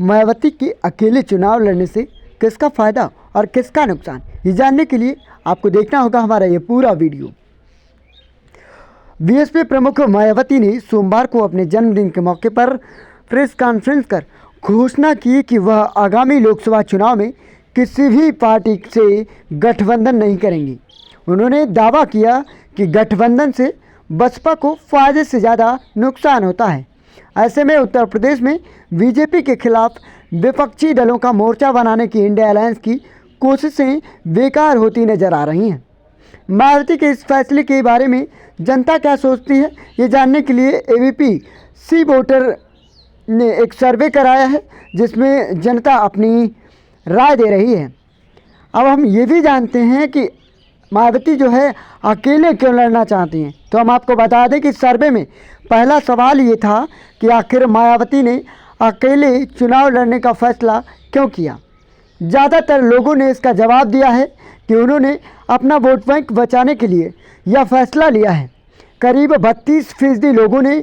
मायावती के अकेले चुनाव लड़ने से किसका फ़ायदा और किसका नुकसान, ये जानने के लिए आपको देखना होगा हमारा ये पूरा वीडियो। बीएसपी प्रमुख मायावती ने सोमवार को अपने जन्मदिन के मौके पर प्रेस कॉन्फ्रेंस कर घोषणा की कि वह आगामी लोकसभा चुनाव में किसी भी पार्टी से गठबंधन नहीं करेंगी। उन्होंने दावा किया कि गठबंधन से बसपा को फ़ायदे से ज़्यादा नुकसान होता है। ऐसे में उत्तर प्रदेश में बीजेपी के खिलाफ विपक्षी दलों का मोर्चा बनाने की इंडिया अलायंस की कोशिशें बेकार होती नजर आ रही हैं। मायावती के इस फैसले के बारे में जनता क्या सोचती है, ये जानने के लिए एबीपी सी वोटर ने एक सर्वे कराया है जिसमें जनता अपनी राय दे रही है। अब हम ये भी जानते हैं कि मायावती जो है अकेले क्यों लड़ना चाहती हैं। तो हम आपको बता दें कि सर्वे में पहला सवाल ये था कि आखिर मायावती ने अकेले चुनाव लड़ने का फैसला क्यों किया। ज़्यादातर लोगों ने इसका जवाब दिया है कि उन्होंने अपना वोट बैंक बचाने के लिए यह फैसला लिया है। करीब 32% लोगों ने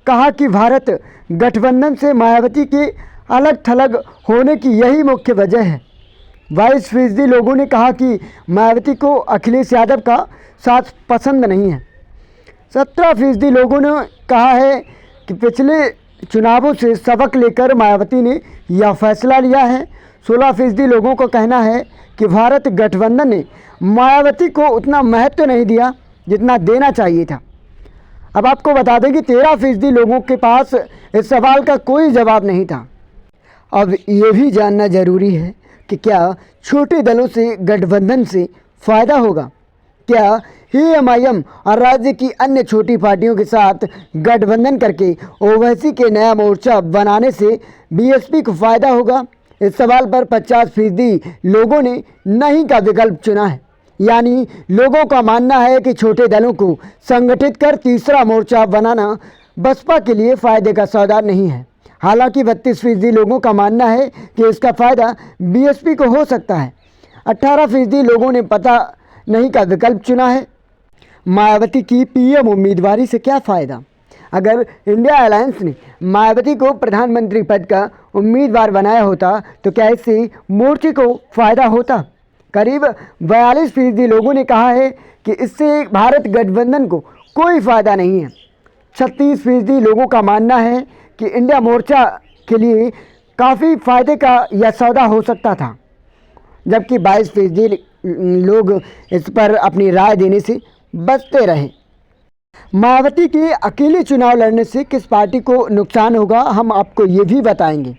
कहा कि भारत गठबंधन से मायावती के अलग थलग होने की यही मुख्य वजह है। 22% लोगों ने कहा कि मायावती को अखिलेश यादव का साथ पसंद नहीं है। 17% लोगों ने कहा है कि पिछले चुनावों से सबक लेकर मायावती ने यह फैसला लिया है। 16% लोगों का कहना है कि भारत गठबंधन ने मायावती को उतना महत्व नहीं दिया जितना देना चाहिए था। अब आपको बता दें कि 13% लोगों के पास इस सवाल का कोई जवाब नहीं था। अब ये भी जानना ज़रूरी है कि क्या छोटे दलों से गठबंधन से फ़ायदा होगा। क्या एएमआईएम और राज्य की अन्य छोटी पार्टियों के साथ गठबंधन करके ओवैसी के नया मोर्चा बनाने से बीएसपी को फ़ायदा होगा। इस सवाल पर 50% लोगों ने नहीं का विकल्प चुना है। यानी लोगों का मानना है कि छोटे दलों को संगठित कर तीसरा मोर्चा बनाना बसपा के लिए फ़ायदे का सौदा नहीं है। हालांकि 32% लोगों का मानना है कि इसका फ़ायदा बीएसपी को हो सकता है। 18% लोगों ने पता नहीं का विकल्प चुना है। मायावती की पीएम उम्मीदवारी से क्या फ़ायदा। अगर इंडिया अलायंस ने मायावती को प्रधानमंत्री पद का उम्मीदवार बनाया होता तो क्या इससे मोर्चे को फ़ायदा होता। करीब 42% लोगों ने कहा है कि इससे भारत गठबंधन को कोई फ़ायदा नहीं है। 36% लोगों का मानना है कि इंडिया मोर्चा के लिए काफ़ी फ़ायदे का यह सौदा हो सकता था, जबकि 22% लोग इस पर अपनी राय देने से बचते रहे। मायावती के अकेले चुनाव लड़ने से किस पार्टी को नुकसान होगा, हम आपको ये भी बताएंगे।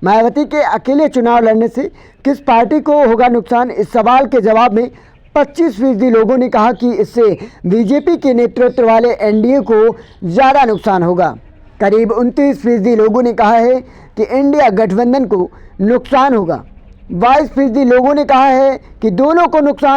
मायावती के अकेले चुनाव लड़ने से किस पार्टी को होगा नुकसान, इस सवाल के जवाब में 25% लोगों ने कहा कि इससे बीजेपी के नेतृत्व वाले एनडीए को ज़्यादा नुकसान होगा। करीब 29% लोगों ने कहा है कि इंडिया गठबंधन को नुकसान होगा। 22% लोगों ने कहा है कि दोनों को नुकसान